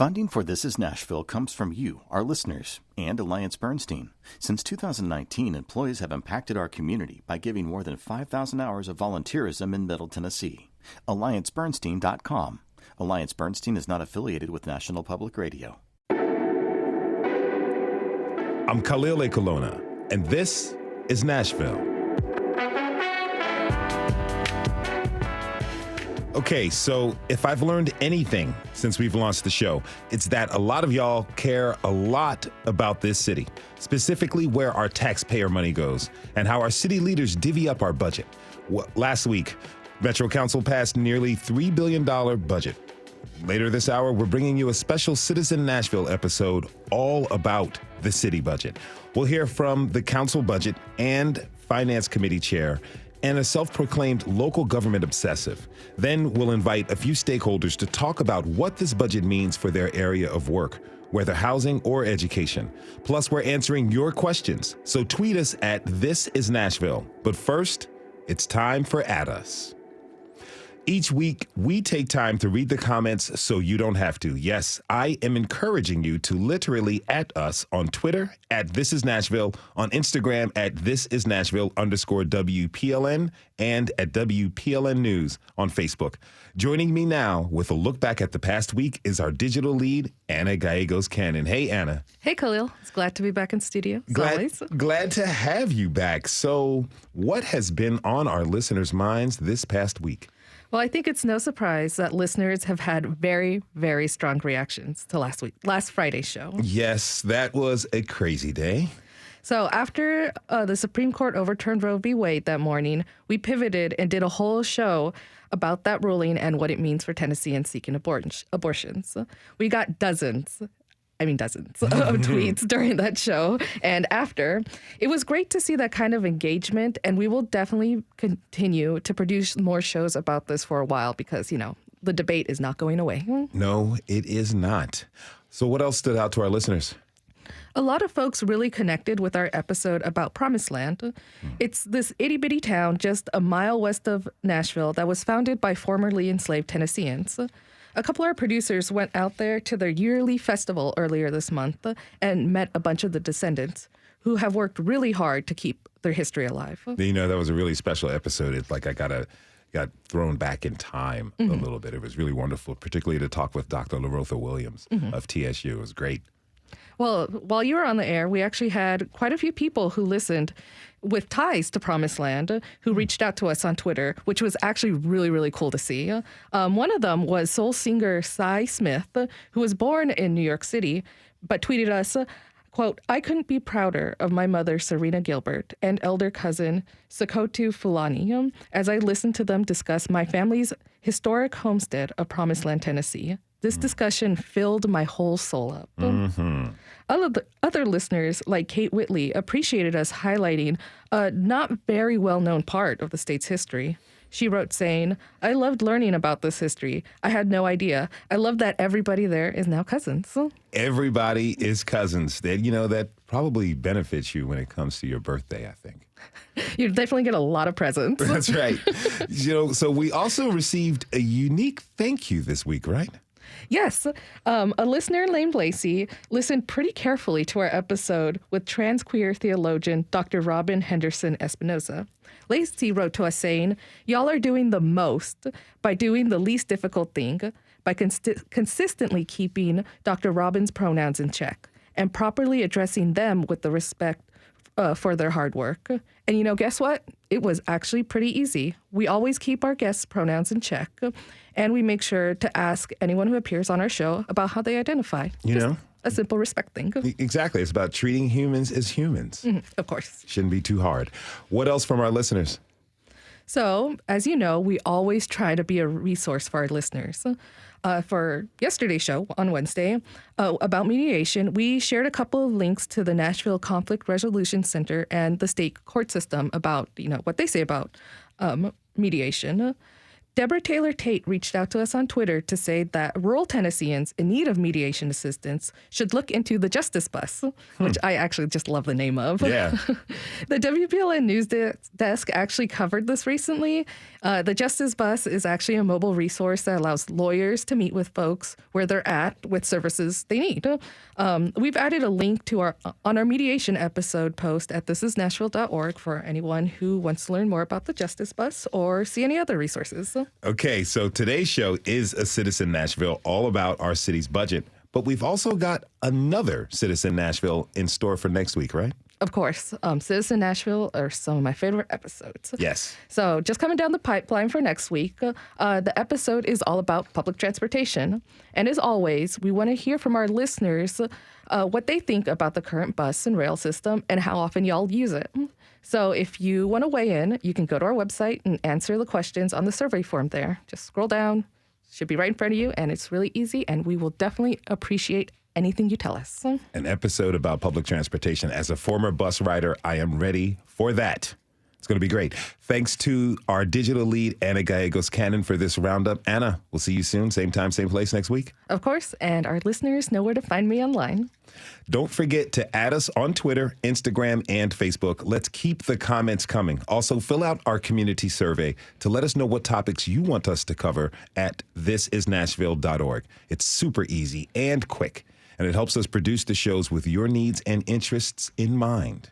Funding for This Is Nashville comes from you, our listeners, and Alliance Bernstein. Since 2019, employees have impacted our community by giving more than 5,000 hours of volunteerism in Middle Tennessee. AllianceBernstein.com. Alliance Bernstein is not affiliated with National Public Radio. I'm Khalil Ekulona, and this is Nashville. Okay, so if I've learned anything since we've launched the show, it's that a lot of y'all care a lot about this city, specifically where our taxpayer money goes and how our city leaders divvy up our budget. Last week, Metro Council passed nearly $3 billion budget. Later this hour, we're bringing you a special Citizen Nashville episode all about the city budget. We'll hear from the council budget and finance committee chair and a self-proclaimed local government obsessive. Then we'll invite a few stakeholders to talk about what this budget means for their area of work, whether housing or education. Plus, we're answering your questions. So tweet us at This Is Nashville. But first, it's time for At Us. Each week, we take time to read the comments so you don't have to. Yes, I am encouraging you to literally at us on Twitter at This Is Nashville, on Instagram at This Is Nashville_WPLN, and at WPLN News on Facebook. Joining me now with a look back at the past week is our digital lead, Anna Gallegos-Cannon. Hey, Anna. Hey, Khalil. It's glad to be back in studio, as always. Glad to have you back. So what has been on our listeners' minds this past week? Well, I think it's no surprise that listeners have had very, very strong reactions to last Friday's show. Yes, that was a crazy day. So after the Supreme Court overturned Roe v. Wade that morning, we pivoted and did a whole show about that ruling and what it means for Tennesseans seeking abortions. We got dozens of tweets during that show. And after, it was great to see that kind of engagement. And we will definitely continue to produce more shows about this for a while because, the debate is not going away. No, it is not. So what else stood out to our listeners? A lot of folks really connected with our episode about Promised Land. It's this itty-bitty town just a mile west of Nashville that was founded by formerly enslaved Tennesseans. A couple of our producers went out there to their yearly festival earlier this month and met a bunch of the descendants who have worked really hard to keep their history alive. That was a really special episode. It's like I got thrown back in time a little bit. It was really wonderful, particularly to talk with Dr. LaRotha Williams of TSU. It was great. Well, while you were on the air, we actually had quite a few people who listened with ties to Promised Land who reached out to us on Twitter, which was actually really, really cool to see. One of them was soul singer Cy Smith, who was born in New York City, but tweeted us, quote, "I couldn't be prouder of my mother, Serena Gilbert, and elder cousin, Sokotu Fulani, as I listened to them discuss my family's historic homestead of Promised Land, Tennessee. This discussion filled my whole soul up." Other listeners, like Kate Whitley, appreciated us highlighting a not very well-known part of the state's history. She wrote saying, "I loved learning about this history. I had no idea. I love that everybody there is now cousins." Everybody is cousins. That probably benefits you when it comes to your birthday, I think. You definitely get a lot of presents. That's right. So we also received a unique thank you this week, right? Yes. A listener named Lacey listened pretty carefully to our episode with trans queer theologian Dr. Robin Henderson Espinoza. Lacey wrote to us saying, "Y'all are doing the most by doing the least difficult thing, by consistently keeping Dr. Robin's pronouns in check and properly addressing them with the respect for their hard work." And guess what? It was actually pretty easy. We always keep our guests' pronouns in check, and we make sure to ask anyone who appears on our show about how they identify. A simple respect thing. Exactly. It's about treating humans as humans. Of course. Shouldn't be too hard. What else from our listeners? So, as you know, we always try to be a resource for our listeners. For yesterday's show on Wednesday about mediation, we shared a couple of links to the Nashville Conflict Resolution Center and the state court system about, what they say about mediation. Deborah Taylor Tate reached out to us on Twitter to say that rural Tennesseans in need of mediation assistance should look into the Justice Bus, which I actually just love the name of. Yeah. The WPLN News Desk actually covered this recently. The Justice Bus is actually a mobile resource that allows lawyers to meet with folks where they're at with services they need. We've added a link to on our mediation episode post at thisisnashville.org for anyone who wants to learn more about the Justice Bus or see any other resources. Okay, so today's show is a Citizen Nashville, all about our city's budget. But we've also got another Citizen Nashville in store for next week, right? Of course. Citizen Nashville are some of my favorite episodes. Yes. So just coming down the pipeline for next week, the episode is all about public transportation. And as always, we want to hear from our listeners what they think about the current bus and rail system and how often y'all use it. So if you want to weigh in, you can go to our website and answer the questions on the survey form there. Just scroll down. Should be right in front of you, and it's really easy, and we will definitely appreciate anything you tell us. An episode about public transportation. As a former bus rider, I am ready for that. It's going to be great. Thanks to our digital lead, Anna Gallegos-Cannon, for this roundup. Anna, we'll see you soon. Same time, same place next week. Of course, and our listeners know where to find me online. Don't forget to add us on Twitter, Instagram, and Facebook. Let's keep the comments coming. Also, fill out our community survey to let us know what topics you want us to cover at thisisnashville.org. It's super easy and quick, and it helps us produce the shows with your needs and interests in mind.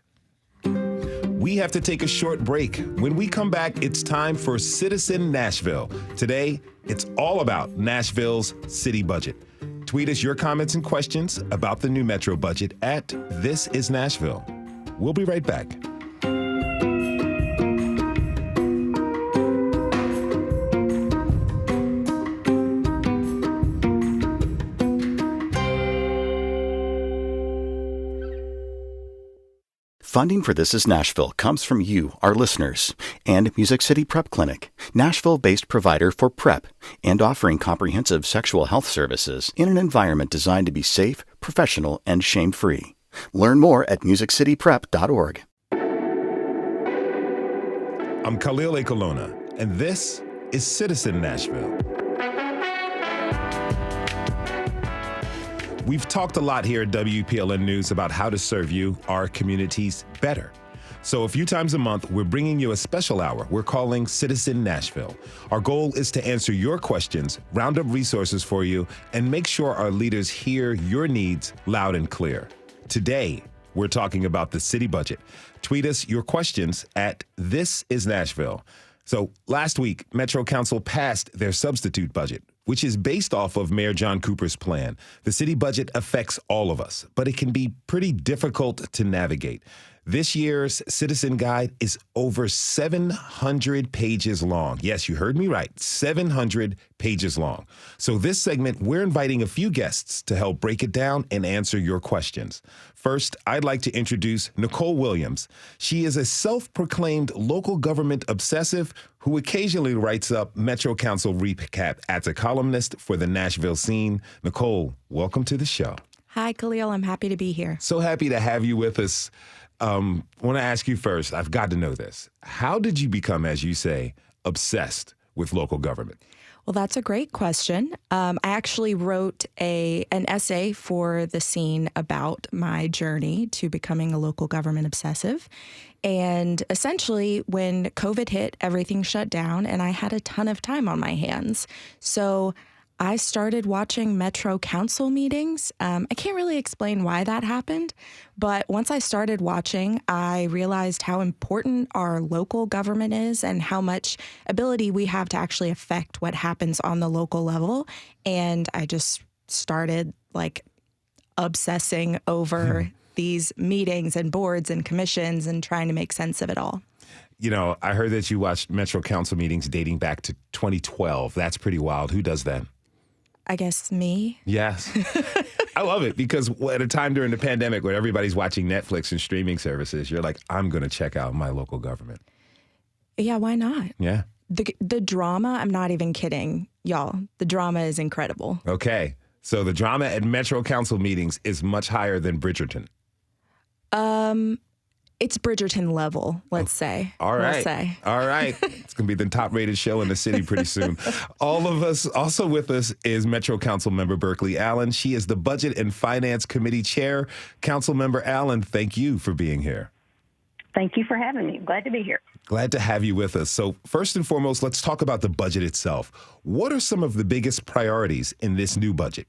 We have to take a short break. When we come back, it's time for Citizen Nashville. Today, it's all about Nashville's city budget. Tweet us your comments and questions about the new Metro budget at This Is Nashville. We'll be right back. Funding for This Is Nashville comes from you, our listeners, and Music City Prep Clinic, Nashville-based provider for PrEP, and offering comprehensive sexual health services in an environment designed to be safe, professional, and shame-free. Learn more at musiccityprep.org. I'm Khalil Ekulona, and this is Citizen Nashville. We've talked a lot here at WPLN News about how to serve you, our communities, better. So a few times a month, we're bringing you a special hour we're calling Citizen Nashville. Our goal is to answer your questions, round up resources for you, and make sure our leaders hear your needs loud and clear. Today, we're talking about the city budget. Tweet us your questions at This Is Nashville. So last week, Metro Council passed their substitute budget, which is based off of Mayor John Cooper's plan. The city budget affects all of us, but it can be pretty difficult to navigate. This year's Citizen Guide is over 700 pages long. Yes, you heard me right, 700 pages long. So this segment, we're inviting a few guests to help break it down and answer your questions. First, I'd like to introduce Nicole Williams. She is a self-proclaimed local government obsessive who occasionally writes up Metro Council recap as a columnist for the Nashville Scene. Nicole, welcome to the show. Hi, Khalil. I'm happy to be here. So happy to have you with us. Want to ask you first, I've got to know this. How did you become, as you say, obsessed with local government? Well, that's a great question. I actually wrote an essay for The Scene about my journey to becoming a local government obsessive. And essentially, when COVID hit, everything shut down, and I had a ton of time on my hands. So I started watching Metro Council meetings. I can't really explain why that happened, but once I started watching, I realized how important our local government is and how much ability we have to actually affect what happens on the local level. And I just started obsessing over these meetings and boards and commissions and trying to make sense of it all. You know, I heard that you watched Metro Council meetings dating back to 2012. That's pretty wild. Who does that? I guess me. Yes. I love it because at a time during the pandemic where everybody's watching Netflix and streaming services, you're like, I'm going to check out my local government. Yeah, why not? Yeah. The drama, I'm not even kidding, y'all. The drama is incredible. Okay. So the drama at Metro Council meetings is much higher than Bridgerton. It's Bridgerton level, let's say. All right. We'll say. All right. It's going to be the top-rated show in the city pretty soon. All of us, also with us is Metro Council member Berkeley Allen. She is the Budget and Finance Committee Chair. Council member Allen, thank you for being here. Thank you for having me. Glad to be here. Glad to have you with us. So first and foremost, let's talk about the budget itself. What are some of the biggest priorities in this new budget?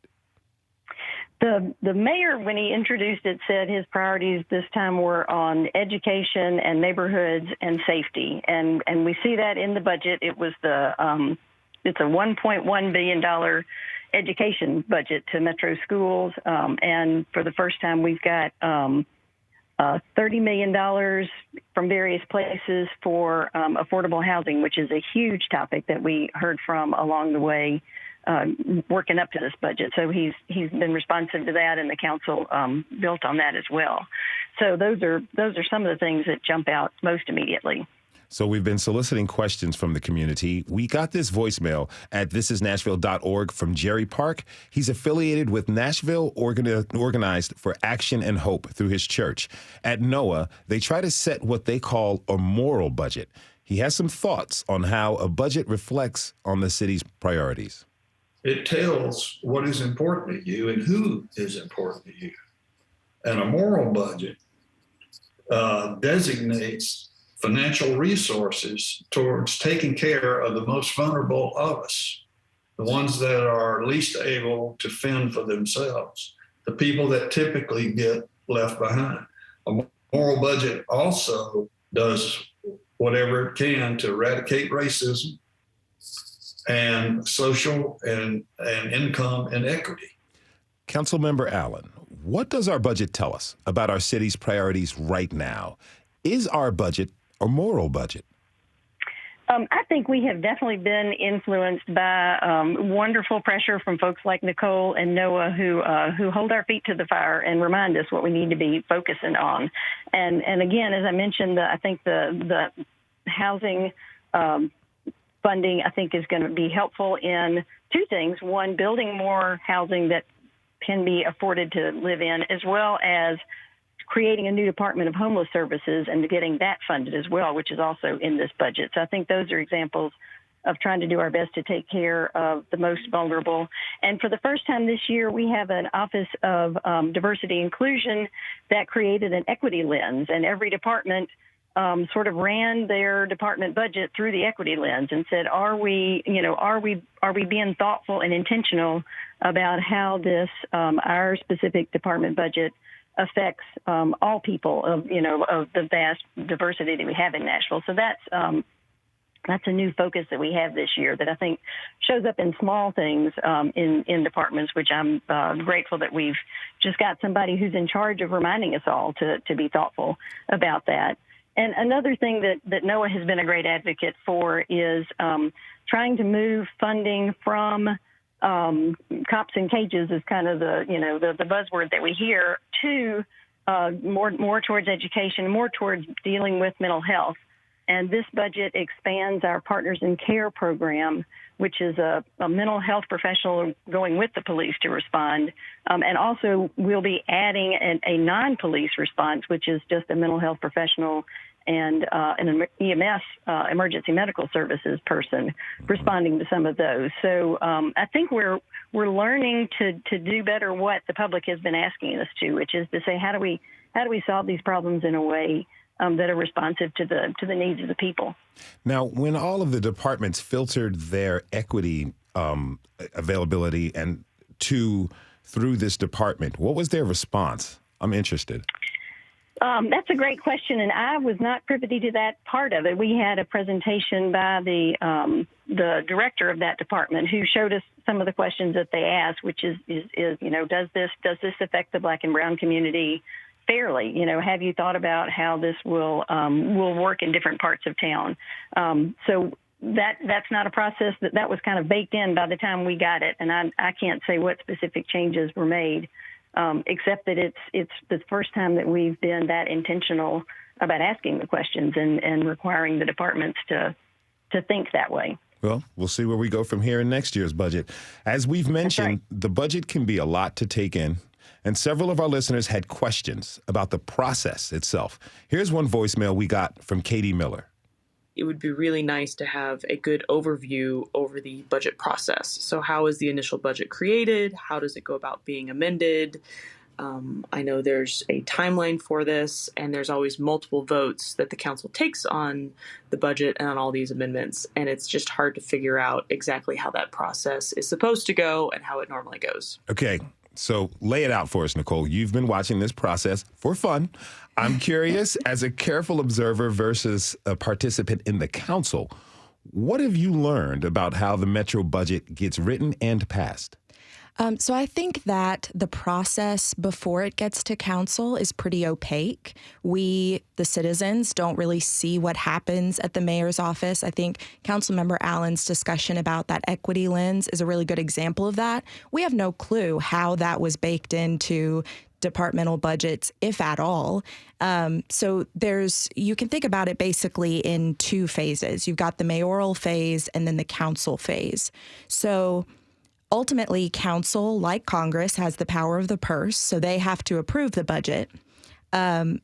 The mayor, when he introduced it, said his priorities this time were on education and neighborhoods and safety, and we see that in the budget. It was it's a $1.1 billion education budget to Metro schools, and for the first time we've got $30 million from various places for affordable housing, which is a huge topic that we heard from along the way. Working up to this budget. So he's been responsive to that, and the council built on that as well. So those are some of the things that jump out most immediately. So we've been soliciting questions from the community. We got this voicemail at thisisnashville.org from Jerry Park. He's affiliated with Nashville Organized for Action and Hope through his church. At NOAA, they try to set what they call a moral budget. He has some thoughts on how a budget reflects on the city's priorities. It tells what is important to you and who is important to you. And a moral budget designates financial resources towards taking care of the most vulnerable of us, the ones that are least able to fend for themselves, the people that typically get left behind. A moral budget also does whatever it can to eradicate racism and social and income inequity. Councilmember Allen, what does our budget tell us about our city's priorities right now? Is our budget a moral budget? I think we have definitely been influenced by wonderful pressure from folks like Nicole and Noah who hold our feet to the fire and remind us what we need to be focusing on. And again, as I mentioned, I think the housing funding, I think, is going to be helpful in two things. One, building more housing that can be afforded to live in, as well as creating a new Department of Homeless Services and getting that funded as well, which is also in this budget. So I think those are examples of trying to do our best to take care of the most vulnerable. And for the first time this year, we have an Office of Diversity Inclusion that created an equity lens, and every department sort of ran their department budget through the equity lens and said, are we being thoughtful and intentional about how this, our specific department budget affects all people of the vast diversity that we have in Nashville. So that's a new focus that we have this year that I think shows up in small things in departments, which I'm grateful that we've just got somebody who's in charge of reminding us all to be thoughtful about that. And another thing that NOAA has been a great advocate for is trying to move funding from cops in cages is kind of the buzzword that we hear to more towards education, more towards dealing with mental health. And this budget expands our Partners in Care program, which is a mental health professional going with the police to respond. And also we'll be adding a non-police response, which is just a mental health professional and an EMS, emergency medical services person responding to some of those. So I think we're learning to do better what the public has been asking us to, which is to say, how do we solve these problems in a way that are responsive to the needs of the people. Now, when all of the departments filtered their equity availability and through this department, what was their response? I'm interested. That's a great question, and I was not privy to that part of it. We had a presentation by the director of that department who showed us some of the questions that they asked, which is does this affect the Black and Brown community fairly? Have you thought about how this will work in different parts of town? So that's not a process that was kind of baked in by the time we got it, and I can't say what specific changes were made. Except that it's the first time that we've been that intentional about asking the questions and requiring the departments to think that way. Well, we'll see where we go from here in next year's budget. As we've mentioned, The budget can be a lot to take in. And several of our listeners had questions about the process itself. Here's one voicemail we got from Katie Miller. It would be really nice to have a good overview over the budget process. So how is the initial budget created? How does it go about being amended? I know there's a timeline for this, and there's always multiple votes that the council takes on the budget and on all these amendments. And it's just hard to figure out exactly how that process is supposed to go and how it normally goes. Okay, so lay it out for us, Nicole. You've been watching this process for fun. I'm curious, as a careful observer versus a participant in the council, what have you learned about how the Metro budget gets written and passed? So I think that the process before it gets to council is pretty opaque. We, the citizens, don't really see what happens at the mayor's office. I think Councilmember Allen's discussion about that equity lens is a really good example of that. We have no clue how that was baked into departmental budgets, if at all. So you can think about it basically in two phases. You've got the mayoral phase and then the council phase. So ultimately, council, like Congress, has the power of the purse, so they have to approve the budget. And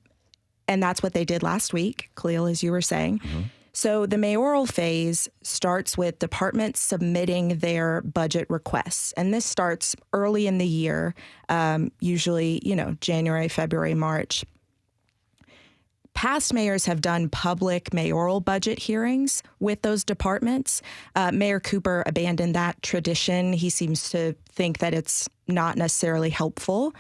that's what they did last week, Khalil, as you were saying. Mm-hmm. So the mayoral phase starts with departments submitting their budget requests. And this starts early in the year, usually, January, February, March. Past mayors have done public mayoral budget hearings with those departments. Mayor Cooper abandoned that tradition. He seems to think that it's not necessarily helpful.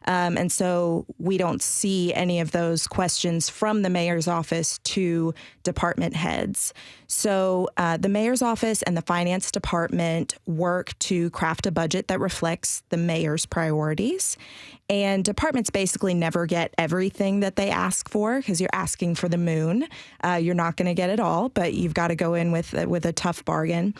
And so we don't see any of those questions from the mayor's office to department heads. So the mayor's office and the finance department work to craft a budget that reflects the mayor's priorities. And departments basically never get everything that they ask for because you're asking for the moon. You're not going to get it all, but you've got to go in with a tough bargain.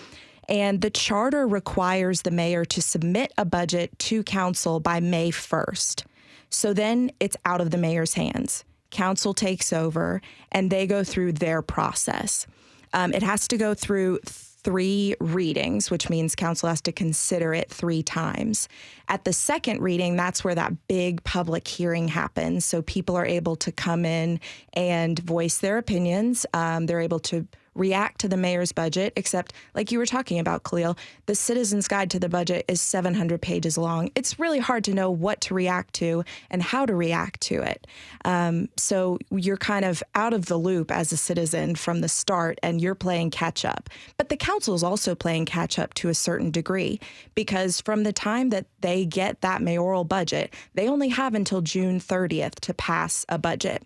And the charter requires the mayor to submit a budget to council by May 1st. So then it's out of the mayor's hands. Council takes over, and they go through their process. It has to go through 3 readings, which means council has to consider it 3 times. At the second reading, that's where that big public hearing happens. So people are able to come in and voice their opinions. They're able to react to the mayor's budget, except like you were talking about, Khalil, the Citizen's Guide to the Budget is 700 pages long. It's really hard to know what to react to and how to react to it. So you're kind of out of the loop as a citizen from the start, and you're playing catch up. But the council is also playing catch up to a certain degree, because from the time that they get that mayoral budget, they only have until June 30th to pass a budget.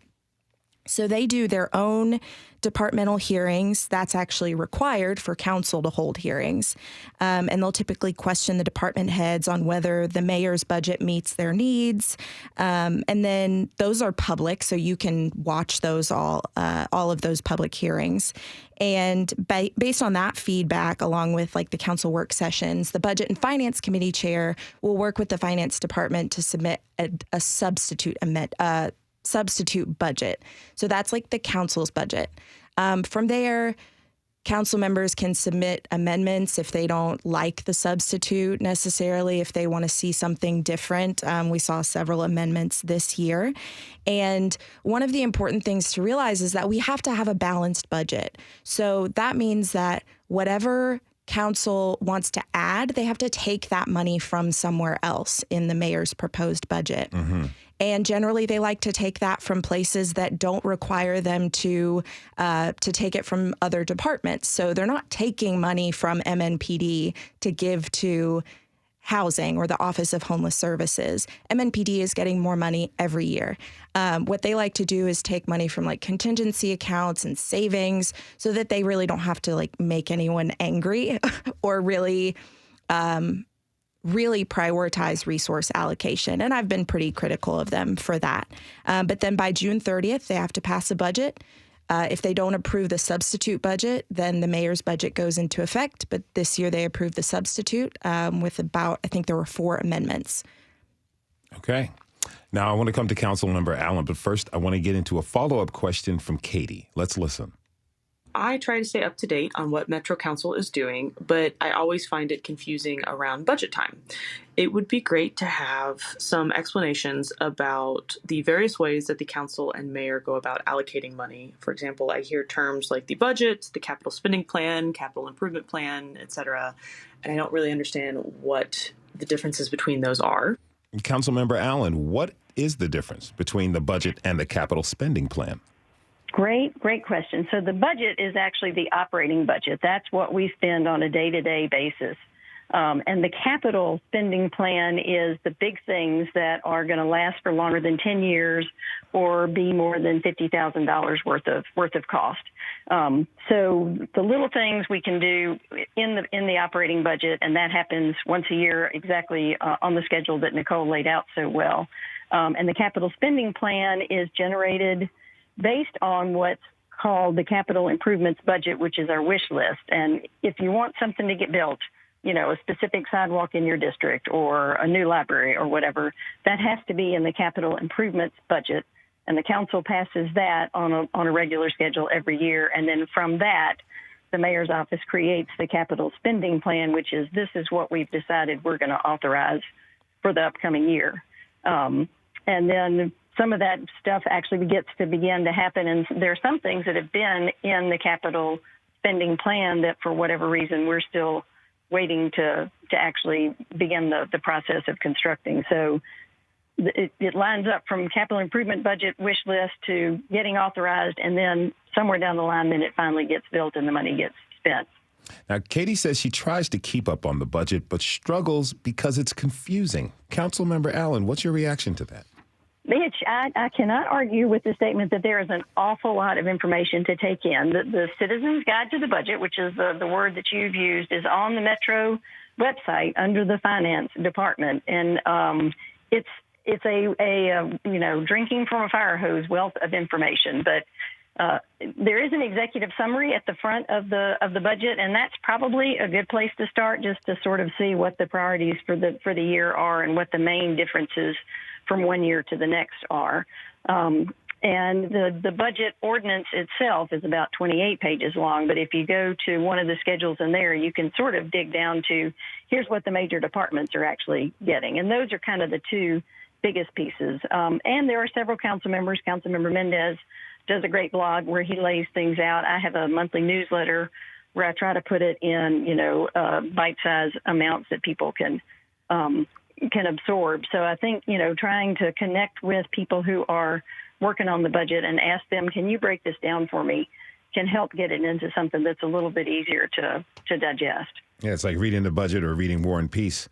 So they do their own departmental hearings. That's actually required for council to hold hearings. And they'll typically question the department heads on whether the mayor's budget meets their needs. And then those are public, so you can watch those all of those public hearings. And based on that feedback, along with like the council work sessions, the Budget and Finance Committee chair will work with the finance department to submit a substitute budget. So that's like the council's budget. From there, council members can submit amendments if they don't like the substitute necessarily, if they want to see something different. We saw several amendments this year. And one of the important things to realize is that we have to have a balanced budget. So that means that whatever council wants to add, they have to take that money from somewhere else in the mayor's proposed budget. Mm-hmm. And generally, they like to take that from places that don't require them to take it from other departments. So they're not taking money from MNPD to give to housing or the Office of Homeless Services. MNPD is getting more money every year. What they like to do is take money from like contingency accounts and savings so that they really don't have to like make anyone angry or really prioritize resource allocation. And I've been pretty critical of them for that. But then by June 30th, they have to pass a budget. If they don't approve the substitute budget, then the mayor's budget goes into effect. But this year they approved the substitute with I think there were 4 amendments. Okay. Now I want to come to Councilmember Allen, but first I want to get into a follow-up question from Katie. Let's listen. I try to stay up to date on what Metro Council is doing, but I always find it confusing around budget time. It would be great to have some explanations about the various ways that the council and mayor go about allocating money. For example, I hear terms like the budget, the capital spending plan, capital improvement plan, etc., and I don't really understand what the differences between those are. Councilmember Allen, what is the difference between the budget and the capital spending plan? Great question. So the budget is actually the operating budget. That's what we spend on a day-to-day basis. And the capital spending plan is the big things that are going to last for longer than 10 years or be more than $50,000 worth of cost. So the little things we can do in the operating budget, and that happens once a year exactly on the schedule that Nicole laid out so well. And the capital spending plan is generated based on what's called the capital improvements budget, which is our wish list. And if you want something to get built, a specific sidewalk in your district or a new library or whatever, that has to be in the capital improvements budget. And the council passes that on a regular schedule every year. And then from that, the mayor's office creates the capital spending plan, which is this is what we've decided we're going to authorize for the upcoming year. And then some of that stuff actually gets to begin to happen. And there are some things that have been in the capital spending plan that for whatever reason we're still waiting to actually begin the process of constructing. So it lines up from capital improvement budget wish list to getting authorized, and then somewhere down the line, then it finally gets built and the money gets spent. Now, Katie says she tries to keep up on the budget, but struggles because it's confusing. Councilmember Allen, what's your reaction to that? Mitch, I cannot argue with the statement that there is an awful lot of information to take in. The Citizen's Guide to the Budget, which is the word that you've used, is on the Metro website under the Finance Department. And it's a drinking from a fire hose wealth of information. But there is an executive summary at the front of the budget, and that's probably a good place to start, just to sort of see what the priorities for the year are and what the main differences from one year to the next are. And the budget ordinance itself is about 28 pages long, but if you go to one of the schedules in there, you can sort of dig down to here's what the major departments are actually getting. And those are kind of the two biggest pieces. And there are several council members. Councilmember Mendez does a great blog where he lays things out. I have a monthly newsletter where I try to put it in, bite-sized amounts that people can absorb. So I think, trying to connect with people who are working on the budget and ask them, can you break this down for me, can help get it into something that's a little bit easier to digest. Yeah, it's like reading the budget or reading War and Peace.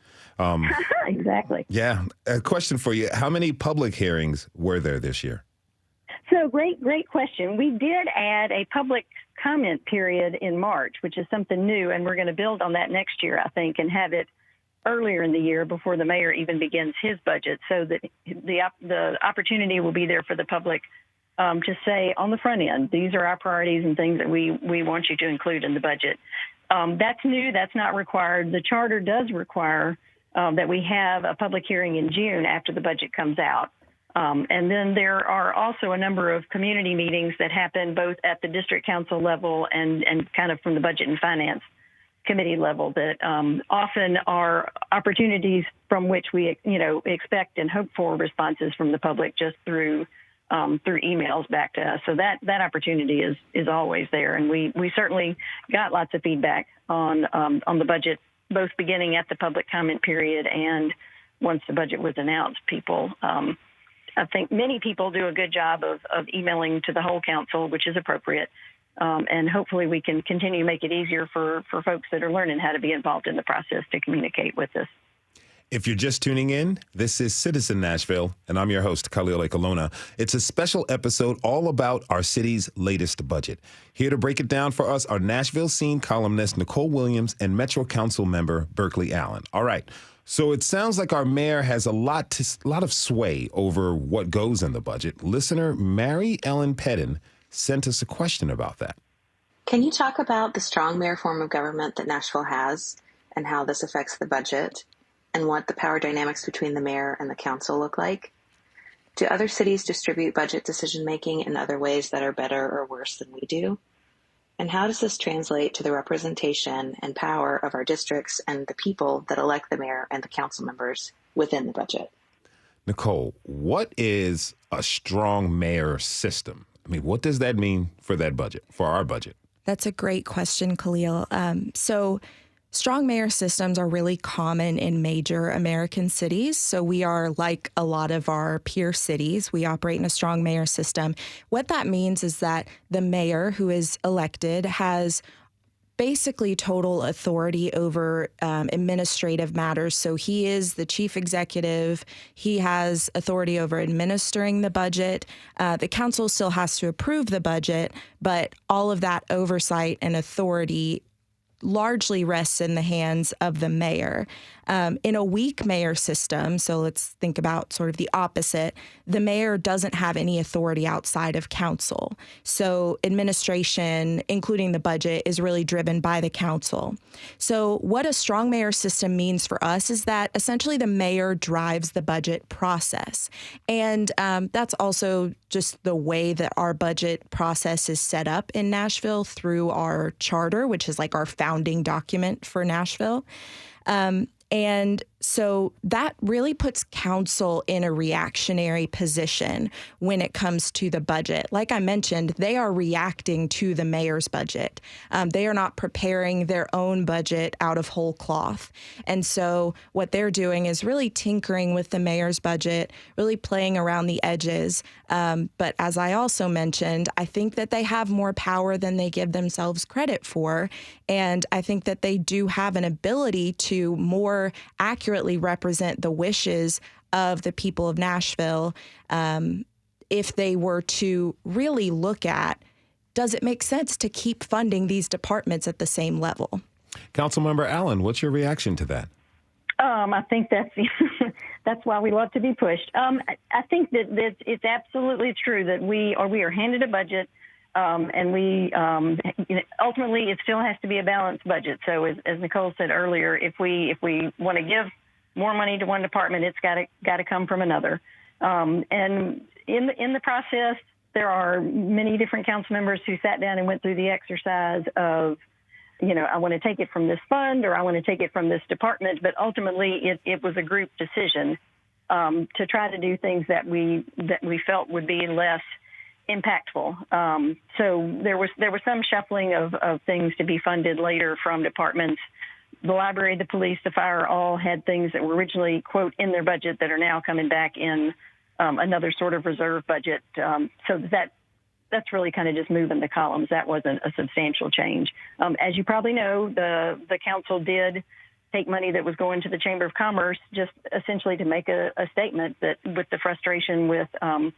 Exactly. Yeah. A question for you. How many public hearings were there this year? So great question. We did add a public comment period in March, which is something new, and we're going to build on that next year, I think, and have it earlier in the year before the mayor even begins his budget, so that the opportunity will be there for the public to say on the front end, these are our priorities and things that we want you to include in the budget. That's new. That's not required. The charter does require that we have a public hearing in June after the budget comes out. And then there are also a number of community meetings that happen both at the district council level and kind of from the budget and finance committee level that often are opportunities from which we, expect and hope for responses from the public just through emails back to us. So that opportunity is always there. And we certainly got lots of feedback on the budget, both beginning at the public comment period and once the budget was announced. People, I think many people do a good job of emailing to the whole council, which is appropriate. And hopefully we can continue to make it easier for folks that are learning how to be involved in the process to communicate with us. If you're just tuning in, this is Citizen Nashville, and I'm your host, Khalil Ekulona. It's a special episode all about our city's latest budget. Here to break it down for us are Nashville Scene columnist Nicole Williams and Metro Council member Berkeley Allen. All right. So it sounds like our mayor has a lot of sway over what goes in the budget. Listener Mary Ellen Pedden sent us a question about that. Can you talk about the strong mayor form of government that Nashville has and how this affects the budget and what the power dynamics between the mayor and the council look like? Do other cities distribute budget decision-making in other ways that are better or worse than we do? And how does this translate to the representation and power of our districts and the people that elect the mayor and the council members within the budget? Nicole, what is a strong mayor system? I mean, what does that mean for that budget, for our budget? That's a great question, Khalil. So strong mayor systems are really common in major American cities. So we are like a lot of our peer cities. We operate in a strong mayor system. What that means is that the mayor who is elected has basically total authority over administrative matters. So he is the chief executive. He has authority over administering the budget. The council still has to approve the budget, but all of that oversight and authority largely rests in the hands of the mayor. In a weak mayor system, so let's think about sort of the opposite, the mayor doesn't have any authority outside of council. So administration, including the budget, is really driven by the council. So what a strong mayor system means for us is that essentially the mayor drives the budget process. And that's also just the way that our budget process is set up in Nashville through our charter, which is like our founding document for Nashville. And so that really puts council in a reactionary position when it comes to the budget. Like I mentioned, they are reacting to the mayor's budget. They are not preparing their own budget out of whole cloth. And so what they're doing is really tinkering with the mayor's budget, really playing around the edges. But as I also mentioned, I think that they have more power than they give themselves credit for. And I think that they do have an ability to more accurately represent the wishes of the people of Nashville if they were to really look at, does it make sense to keep funding these departments at the same level? Councilmember Allen, what's your reaction to that? I think that's why we love to be pushed. I think that it's absolutely true that we are handed a budget, and we ultimately it still has to be a balanced budget. So as Nicole said earlier, if we want to give more money to one department, it's got to come from another. And in the process, there are many different council members who sat down and went through the exercise of, I want to take it from this fund or I want to take it from this department. But ultimately, it was a group decision to try to do things that we felt would be less impactful. So there was some shuffling of things to be funded later from departments. The library, the police, the fire all had things that were originally, quote, in their budget that are now coming back in another sort of reserve budget. So that's really kind of just moving the columns. That wasn't a substantial change. As you probably know, the council did take money that was going to the Chamber of Commerce just essentially to make a statement that with the frustration with some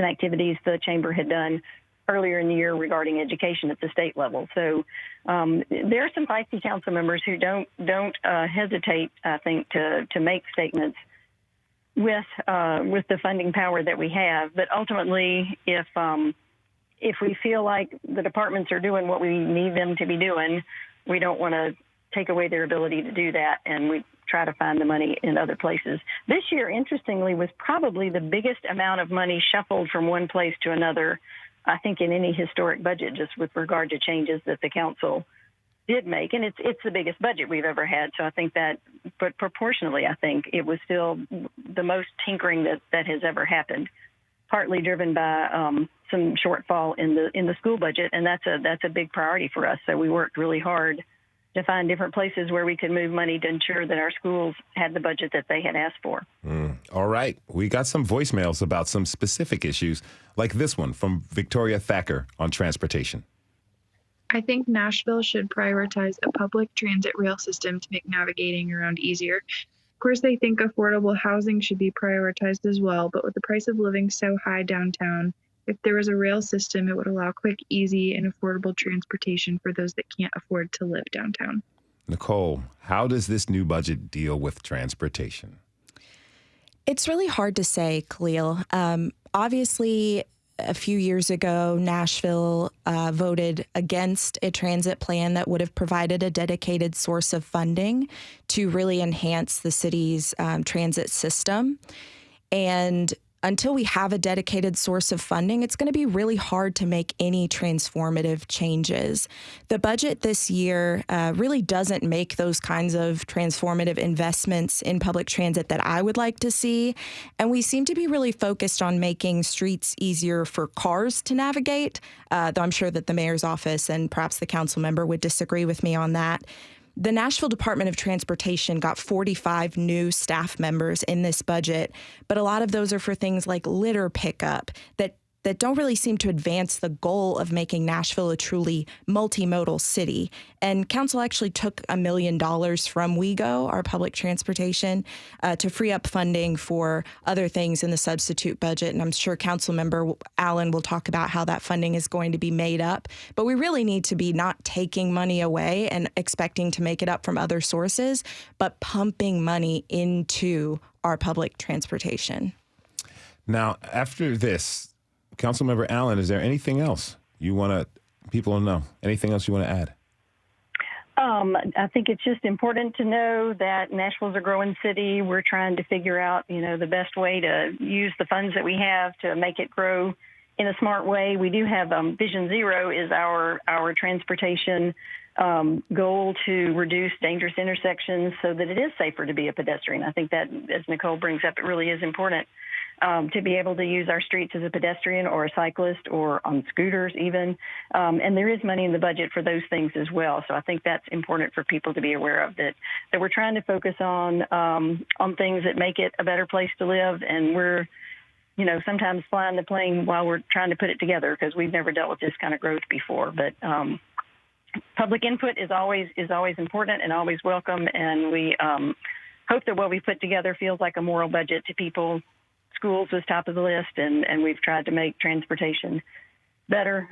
activities the Chamber had done earlier in the year regarding education at the state level. So there are some feisty council members who don't hesitate, I think, to make statements with the funding power that we have. But ultimately, if we feel like the departments are doing what we need them to be doing, we don't want to take away their ability to do that, and we try to find the money in other places. This year, interestingly, was probably the biggest amount of money shuffled from one place to another, I think, in any historic budget, just with regard to changes that the council did make. And it's the biggest budget we've ever had. So I think that, but proportionally, I think it was still the most tinkering that has ever happened, partly driven by some shortfall in the school budget. And that's a big priority for us. So we worked really hard to find different places where we could move money to ensure that our schools had the budget that they had asked for. All right. We got some voicemails about some specific issues, like this one from Victoria Thacker on transportation. I think Nashville should prioritize a public transit rail system to make navigating around easier. Of course, they think affordable housing should be prioritized as well, but with the price of living so high downtown, if there was a rail system, it would allow quick, easy, and affordable transportation for those that can't afford to live downtown. Nicole, how does this new budget deal with transportation? It's really hard to say, Khalil. Obviously, a few years ago, Nashville voted against a transit plan that would have provided a dedicated source of funding to really enhance the city's transit system. And until we have a dedicated source of funding, it's going to be really hard to make any transformative changes. The budget this year really doesn't make those kinds of transformative investments in public transit that I would like to see. And we seem to be really focused on making streets easier for cars to navigate, though I'm sure that the mayor's office and perhaps the council member would disagree with me on that. The Nashville Department of Transportation got 45 new staff members in this budget, but a lot of those are for things like litter pickup that don't really seem to advance the goal of making Nashville a truly multimodal city. And council actually took $1 million from WeGo, our public transportation, to free up funding for other things in the substitute budget. And I'm sure Councilmember Allen will talk about how that funding is going to be made up. But we really need to be not taking money away and expecting to make it up from other sources, but pumping money into our public transportation. Now, after this, Councilmember Allen, is there anything else you want people to know? Anything else you want to add? I think it's just important to know that Nashville's a growing city. We're trying to figure out, the best way to use the funds that we have to make it grow in a smart way. We do have Vision Zero is our transportation goal to reduce dangerous intersections so that it is safer to be a pedestrian. I think that, as Nicole brings up, it really is important to be able to use our streets as a pedestrian or a cyclist or on scooters even. And there is money in the budget for those things as well. So I think that's important for people to be aware of, that we're trying to focus on things that make it a better place to live. And we're, sometimes flying the plane while we're trying to put it together because we've never dealt with this kind of growth before. But public input is always important and always welcome. And we hope that what we put together feels like a moral budget to people. Schools was top of the list, and we've tried to make transportation better.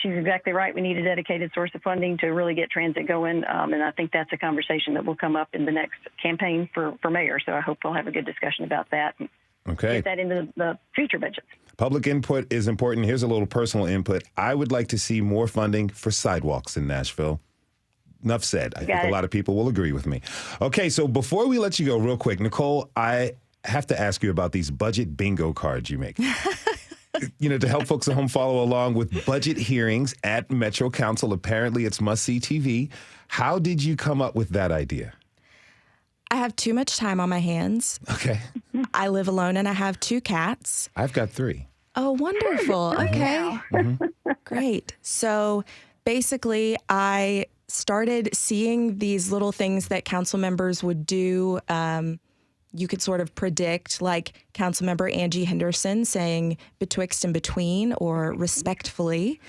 She's exactly right. We need a dedicated source of funding to really get transit going, and I think that's a conversation that will come up in the next campaign for mayor. So I hope we'll have a good discussion about that. Okay. Get that into the future budgets. Public input is important. Here's a little personal input. I would like to see more funding for sidewalks in Nashville. Enough said. I think a lot of people will agree with me. Okay, so before we let you go real quick, Nicole, I have to ask you about these budget bingo cards you make. To help folks at home follow along with budget hearings at Metro Council. Apparently, it's must-see TV. How did you come up with that idea? I have too much time on my hands. Okay. I live alone and I have 2 cats. I've got 3. Oh, wonderful. Okay. Great. So basically, I started seeing these little things that council members would do. You could sort of predict, like Councilmember Angie Henderson saying betwixt and between or respectfully,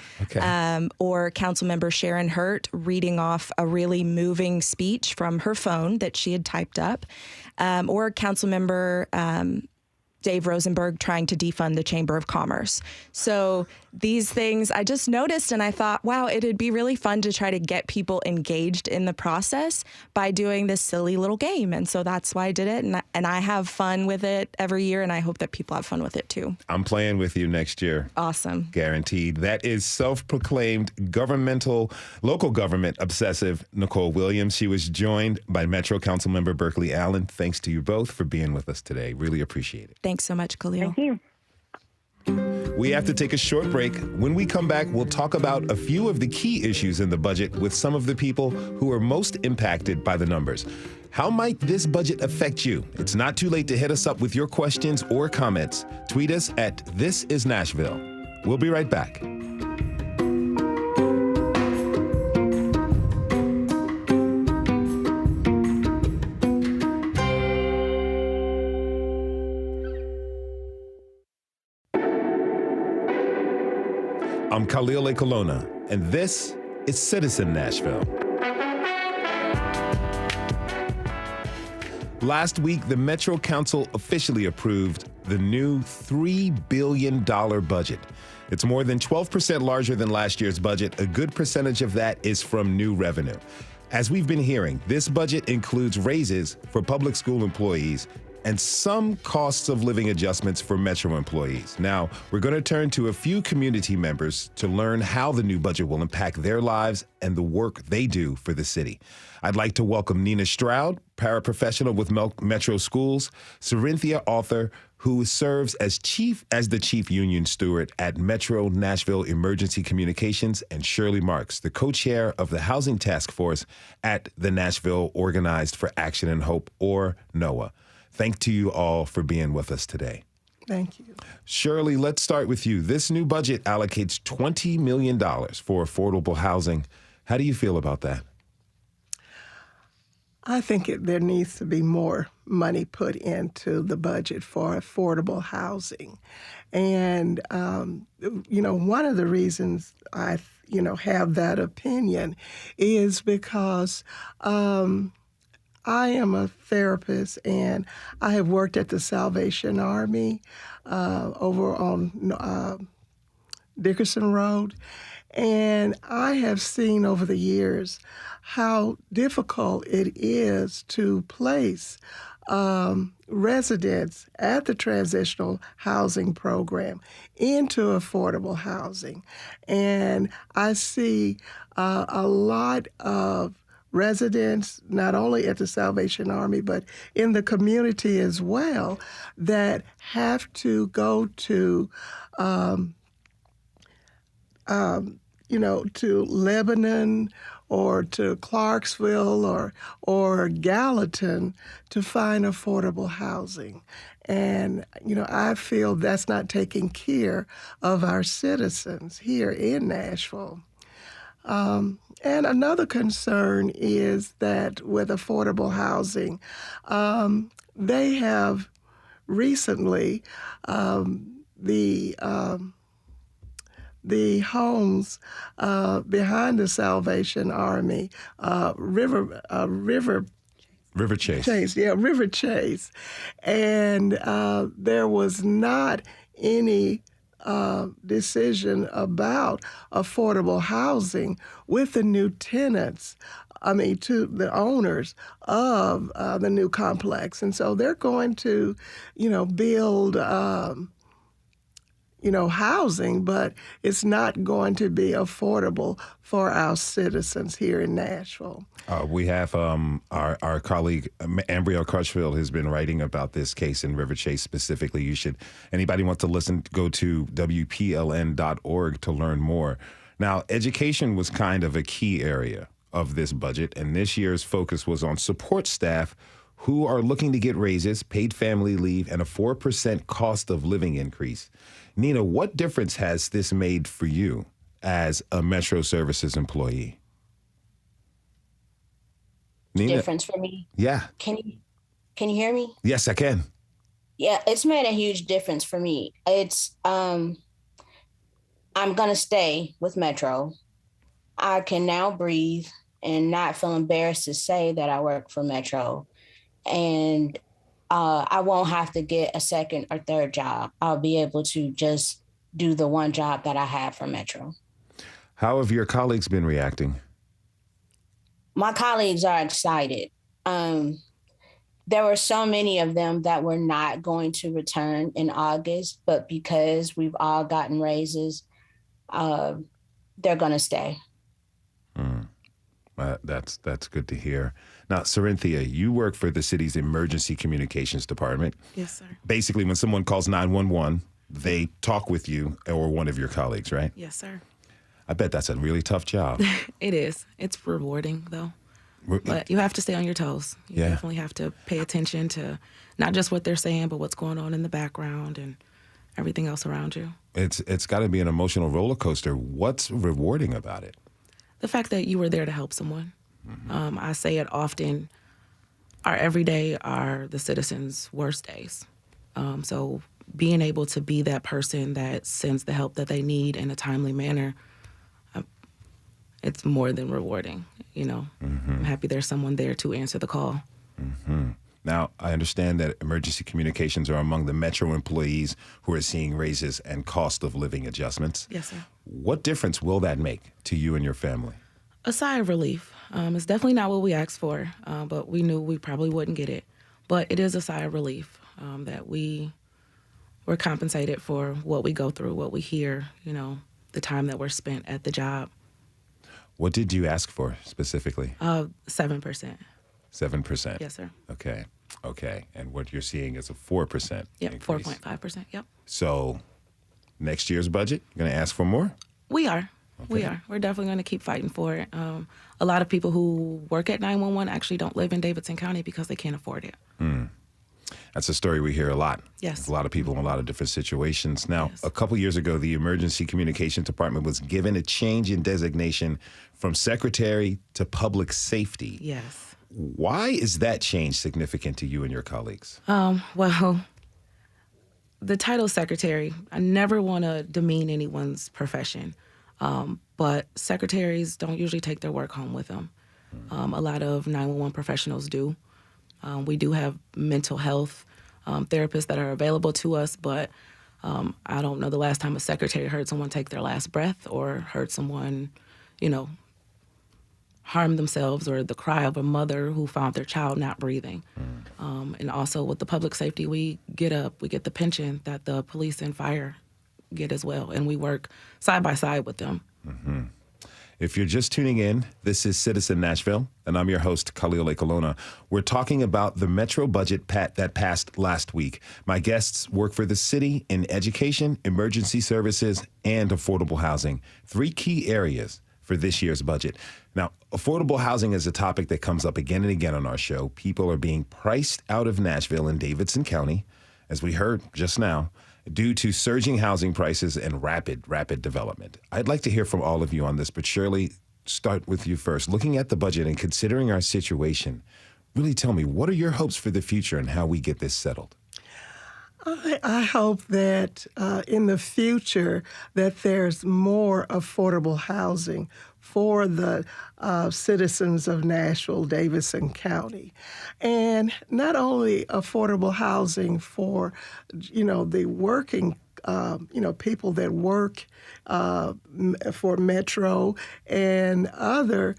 or Councilmember Sharon Hurt reading off a really moving speech from her phone that she had typed up, or Councilmember Dave Rosenberg trying to defund the Chamber of Commerce. So these things I just noticed and I thought, wow, it'd be really fun to try to get people engaged in the process by doing this silly little game. And so that's why I did it. And I have fun with it every year. And I hope that people have fun with it too. I'm playing with you next year. Awesome. Guaranteed. That is self-proclaimed local government obsessive Nicole Williams. She was joined by Metro Council member Berkeley Allen. Thanks to you both for being with us today. Really appreciate it. Thanks so much, Khalil. Thank you. We have to take a short break. When we come back, we'll talk about a few of the key issues in the budget with some of the people who are most impacted by the numbers. How might this budget affect you? It's not too late to hit us up with your questions or comments. Tweet us at This Is Nashville. We'll be right back. I'm Khalil Ekulona, and this is Citizen Nashville. Last week, the Metro Council officially approved the new $3 billion budget. It's more than 12% larger than last year's budget. A good percentage of that is from new revenue. As we've been hearing, this budget includes raises for public school employees and some costs of living adjustments for Metro employees. Now, we're going to turn to a few community members to learn how the new budget will impact their lives and the work they do for the city. I'd like to welcome Nina Stroud, paraprofessional with Metro Schools, Cyrenthia Arthur, who serves as the chief union steward at Metro Nashville Emergency Communications, and Shirley Marks, the co-chair of the Housing Task Force at the Nashville Organized for Action and Hope, or NOAA. Thank to you all for being with us today. Thank you. Shirley, let's start with you. This new budget allocates $20 million for affordable housing. How do you feel about that? I think there needs to be more money put into the budget for affordable housing. And, one of the reasons I, have that opinion is because I am a therapist and I have worked at the Salvation Army over on Dickerson Road. And I have seen over the years how difficult it is to place residents at the transitional housing program into affordable housing. And I see a lot of residents, not only at the Salvation Army, but in the community as well, that have to go to to Lebanon or to Clarksville or Gallatin to find affordable housing. And, I feel that's not taking care of our citizens here in Nashville. And another concern is that with affordable housing, they have recently the homes behind the Salvation Army, River Chase. River Chase. And there was not any decision about affordable housing with the new tenants, to the owners of the new complex. And so they're going to, build housing, but it's not going to be affordable for our citizens here in Nashville. We have our colleague, Ambria Crutchfield, has been writing about this case in River Chase specifically. Anybody wants to listen, go to WPLN.org to learn more. Now, education was kind of a key area of this budget, and this year's focus was on support staff who are looking to get raises, paid family leave, and a 4% cost of living increase. Nina, what difference has this made for you as a Metro Services employee? Nina? Difference for me? Yeah. Can you hear me? Yes, I can. Yeah, it's made a huge difference for me. It's I'm gonna stay with Metro. I can now breathe and not feel embarrassed to say that I work for Metro. And I won't have to get a second or third job. I'll be able to just do the one job that I have for Metro. How have your colleagues been reacting? My colleagues are excited. There were so many of them that were not going to return in August, but because we've all gotten raises, they're going to stay. That's good to hear. Now, Cyrenthia, you work for the city's Emergency Communications Department. Yes, sir. Basically, when someone calls 911, they talk with you or one of your colleagues, right? Yes, sir. I bet that's a really tough job. It is. It's rewarding, though. But you have to stay on your toes. You definitely have to pay attention to not just what they're saying, but what's going on in the background and everything else around you. It's got to be an emotional roller coaster. What's rewarding about it? The fact that you were there to help someone. Mm-hmm. I say it often, our everyday are the citizens' worst days. So being able to be that person that sends the help that they need in a timely manner, it's more than rewarding, Mm-hmm. I'm happy there's someone there to answer the call. Mm-hmm. Now, I understand that emergency communications are among the Metro employees who are seeing raises and cost of living adjustments. Yes, sir. What difference will that make to you and your family? A sigh of relief. It's definitely not what we asked for, but we knew we probably wouldn't get it. But it is a sigh of relief. that we're compensated for what we go through, what we hear, the time that we're spent at the job. What did you ask for specifically? 7%. 7%? Yes, sir. Okay. And what you're seeing is a 4% increase. 4.5%, yep. So next year's budget, you're going to ask for more? We are. Okay. We are. We're definitely going to keep fighting for it. A lot of people who work at 911 actually don't live in Davidson County because they can't afford it. That's a story we hear a lot. Yes. A lot of people in a lot of different situations. Now, Yes. A couple years ago, the Emergency Communications Department was given a change in designation from Secretary to Public Safety. Yes. Why is that change significant to you and your colleagues? Well, the title Secretary, I never want to demean anyone's profession, but secretaries don't usually take their work home with them. A lot of 911 professionals do. We do have mental health therapists that are available to us, but I don't know the last time a secretary heard someone take their last breath or heard someone, harm themselves, or the cry of a mother who found their child not breathing. And also with the public safety, we get the pension that the police and fire get as well, and we work side by side with them. Mm-hmm. If you're just tuning in, this is Citizen Nashville, and I'm your host, Khalil Ekulona. We're talking about the Metro budget that passed last week. My guests work for the city in education, emergency services, and affordable housing, 3 key areas for this year's budget. Now, affordable housing is a topic that comes up again and again on our show. People are being priced out of Nashville and Davidson County, as we heard just now, due to surging housing prices and rapid development. I'd like to hear from all of you on this, but Shirley, start with you first. Looking at the budget and considering our situation, really tell me, what are your hopes for the future and how we get this settled? I hope that in the future that there's more affordable housing for the citizens of Nashville, Davidson County. And not only affordable housing for, the working, people that work for Metro and other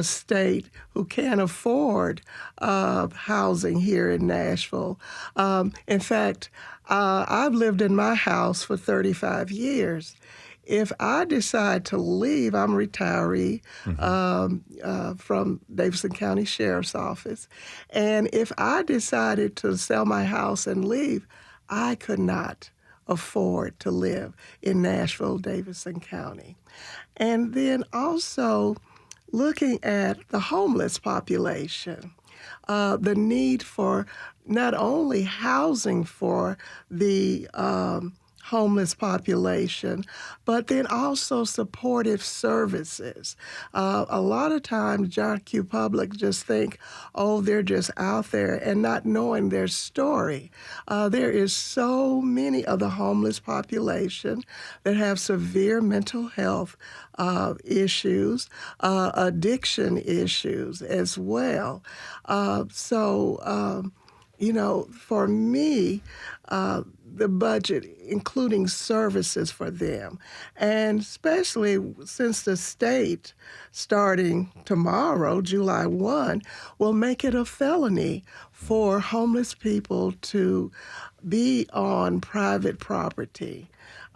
state who can't afford housing here in Nashville. In fact, I've lived in my house for 35 years. If I decide to leave, I'm a retiree from Davidson County Sheriff's Office. And if I decided to sell my house and leave, I could not afford to live in Nashville, Davidson County. And then also looking at the homeless population, the need for not only housing for the homeless population, but then also supportive services. A lot of times, John Q. Public just think, they're just out there and not knowing their story. There is so many of the homeless population that have severe mental health issues, addiction issues as well. For me, the budget, including services for them, and especially since the state, starting tomorrow, July 1, will make it a felony for homeless people to be on private property.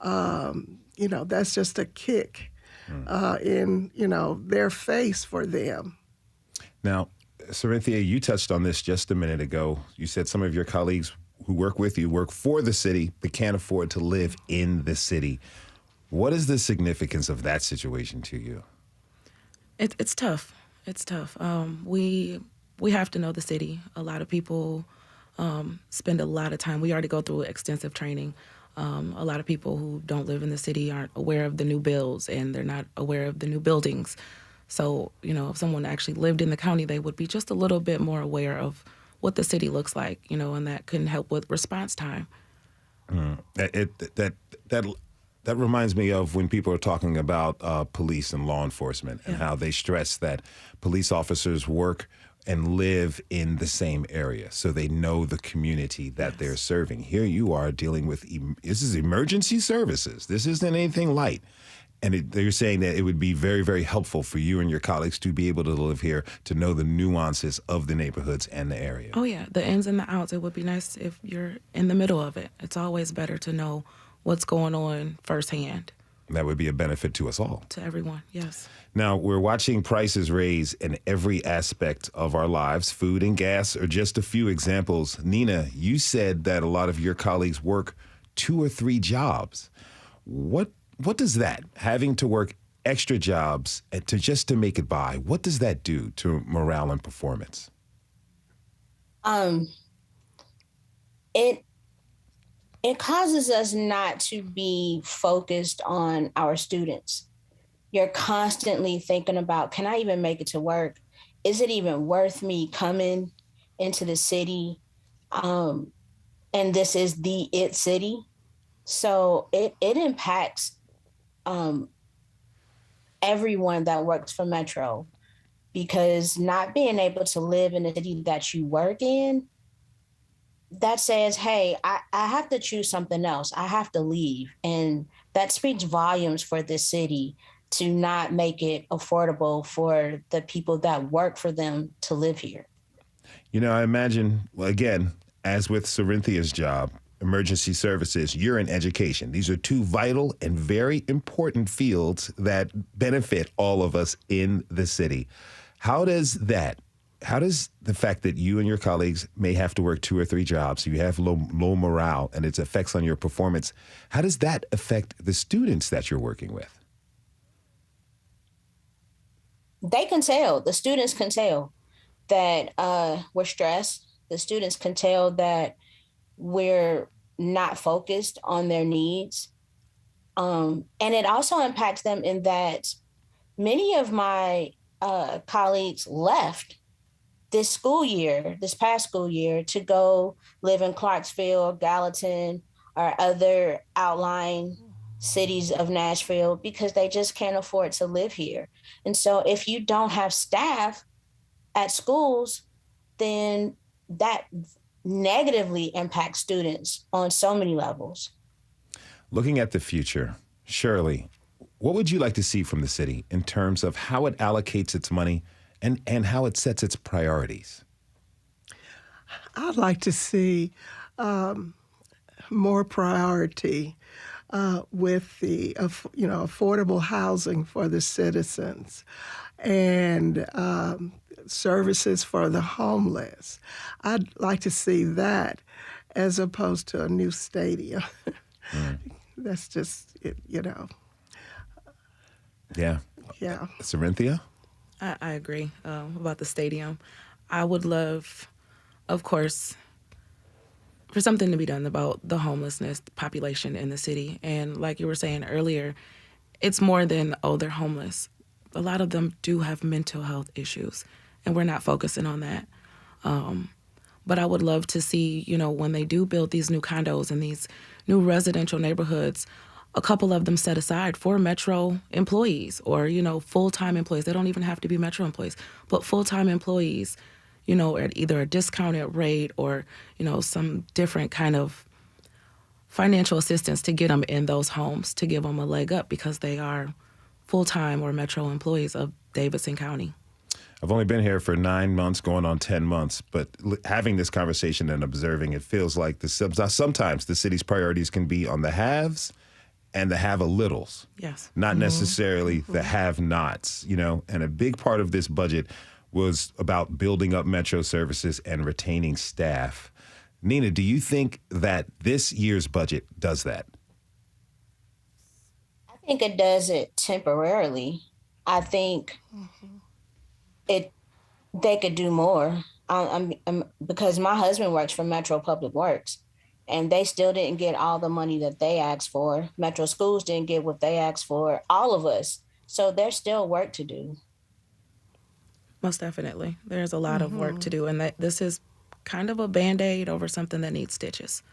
That's just a kick in, their face for them. Now, Cyrenthia, you touched on this just a minute ago. You said some of your colleagues who work with you work for the city but can't afford to live in the city. What is the significance of that situation to you? It's tough. It's tough. We have to know the city. A lot of people spend a lot of time. We already go through extensive training. A lot of people who don't live in the city aren't aware of the new bills, and they're not aware of the new buildings. So, if someone actually lived in the county, they would be just a little bit more aware of what the city looks like, and that can help with response time. That reminds me of when people are talking about police and law enforcement and how they stress that police officers work and live in the same area, so they know the community that they're serving. Here you are dealing with, this is emergency services. This isn't anything light. And they're saying that it would be very, very helpful for you and your colleagues to be able to live here, to know the nuances of the neighborhoods and the area. Oh, yeah, the ins and the outs. It would be nice if you're in the middle of it. It's always better to know what's going on firsthand. That would be a benefit to us all. To everyone, yes. Now, we're watching prices raise in every aspect of our lives. Food and gas are just a few examples. Nina, you said that a lot of your colleagues work 2 or 3 jobs. What does that, having to work extra jobs to make it by, what does that do to morale and performance? It causes us not to be focused on our students. You're constantly thinking about, can I even make it to work? Is it even worth me coming into the city? And this is the it city. So it impacts everyone that works for Metro, because not being able to live in the city that you work in, that says, hey, I have to choose something else. I have to leave. And that speaks volumes for this city to not make it affordable for the people that work for them to live here. You know, I imagine, well, again, as with Cyrenthea's job, emergency services, you're in education. These are 2 vital and very important fields that benefit all of us in the city. How does the fact that you and your colleagues may have to work 2 or 3 jobs, you have low morale and its effects on your performance, how does that affect the students that you're working with? They can tell, the students can tell that we're stressed. The students can tell that we're not focused on their needs. And it also impacts them in that many of my colleagues left this past school year, to go live in Clarksville, Gallatin, or other outlying cities of Nashville, because they just can't afford to live here. And so if you don't have staff at schools, then that negatively impacts students on so many levels. Looking at the future, Shirley, what would you like to see from the city in terms of how it allocates its money and how it sets its priorities? I'd like to see more priority with the affordable housing for the citizens and services for the homeless. I'd like to see that as opposed to a new stadium. That's just, Yeah. Yeah. Cyrenthia? I agree about the stadium. I would love, of course, for something to be done about the homelessness population in the city. And like you were saying earlier, it's more than, oh, they're homeless. A lot of them do have mental health issues, and we're not focusing on that. But I would love to see, when they do build these new condos and these new residential neighborhoods, a couple of them set aside for Metro employees or, full-time employees. They don't even have to be Metro employees, but full-time employees, at either a discounted rate or, some different kind of financial assistance to get them in those homes, to give them a leg up because they are full-time or Metro employees of Davidson County. I've only been here for 9 months, going on 10 months, but having this conversation and observing, it feels like sometimes the city's priorities can be on the haves and the have-a-littles. Yes. Not necessarily the have-nots, and a big part of this budget was about building up Metro services and retaining staff. Nina, do you think that this year's budget does that? I think it does it temporarily. I think they could do more. Because my husband works for Metro Public Works, and they still didn't get all the money that they asked for. Metro Schools didn't get what they asked for, all of us. So there's still work to do. Most definitely. There's a lot of work to do, and this is kind of a Band-Aid over something that needs stitches.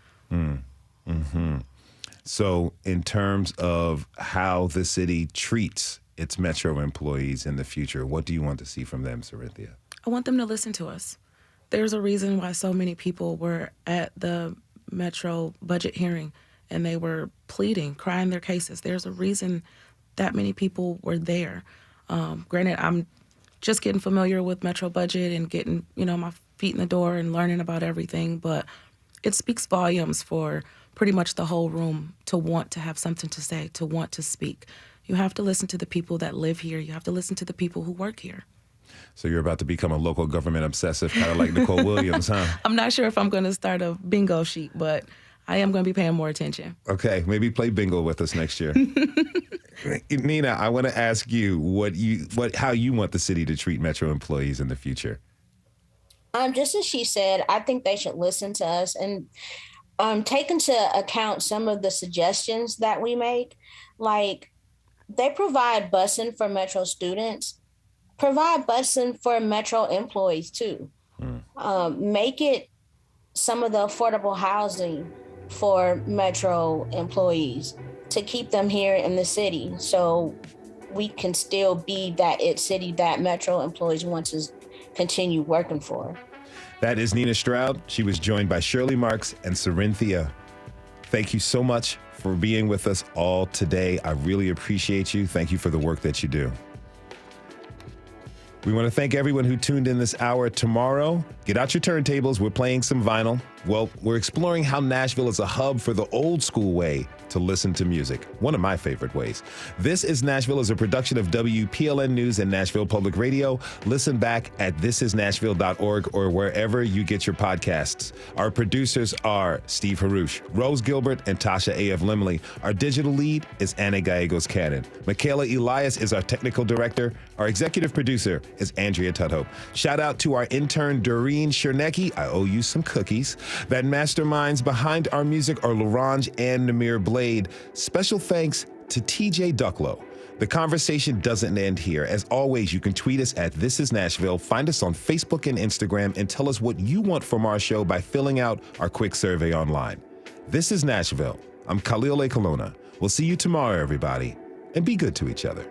So in terms of how the city treats its Metro employees in the future, what do you want to see from them, Cyrenthia? I want them to listen to us. There's a reason why so many people were at the Metro budget hearing and they were pleading, crying their cases. There's a reason that many people were there. Granted, I'm just getting familiar with Metro budget and getting, my feet in the door and learning about everything, but it speaks volumes for pretty much the whole room to want to have something to say, to want to speak. You have to listen to the people that live here. You have to listen to the people who work here. So you're about to become a local government obsessive, kind of like Nicole Williams, huh? I'm not sure if I'm going to start a bingo sheet, but I am going to be paying more attention. Okay, maybe play bingo with us next year. Nina, I want to ask you how you want the city to treat Metro employees in the future. Just as she said, I think they should listen to us and take into account some of the suggestions that we make. Like, they provide busing for Metro students. Provide busing for Metro employees too. Make it some of the affordable housing for Metro employees to keep them here in the city, so we can still be that it city that Metro employees want to continue working for. That is Nina Stroud. She was joined by Shirley Marks and Cyrenthia. Thank you so much for being with us all today. I really appreciate you. Thank you for the work that you do. We want to thank everyone who tuned in this hour. Tomorrow, get out your turntables. We're playing some vinyl. Well, we're exploring how Nashville is a hub for the old school way to listen to music. One of my favorite ways. This is Nashville is a production of WPLN News and Nashville Public Radio. Listen back at thisisnashville.org or wherever you get your podcasts. Our producers are Steve Harush, Rose Gilbert, and Tasha A.F. Limley. Our digital lead is Anna Gallegos-Cannon. Michaela Elias is our technical director. Our executive producer is Andrea Tudhope. Shout out to our intern, Doreen Chernecki. I owe you some cookies. That masterminds behind our music are Larange and Namir Blade. Special thanks to TJ Ducklow. The conversation doesn't end here. As always, you can tweet us at This Is Nashville, find us on Facebook and Instagram, and tell us what you want from our show by filling out our quick survey online. This is Nashville. I'm Khalil Ekulona. We'll see you tomorrow, everybody, and be good to each other.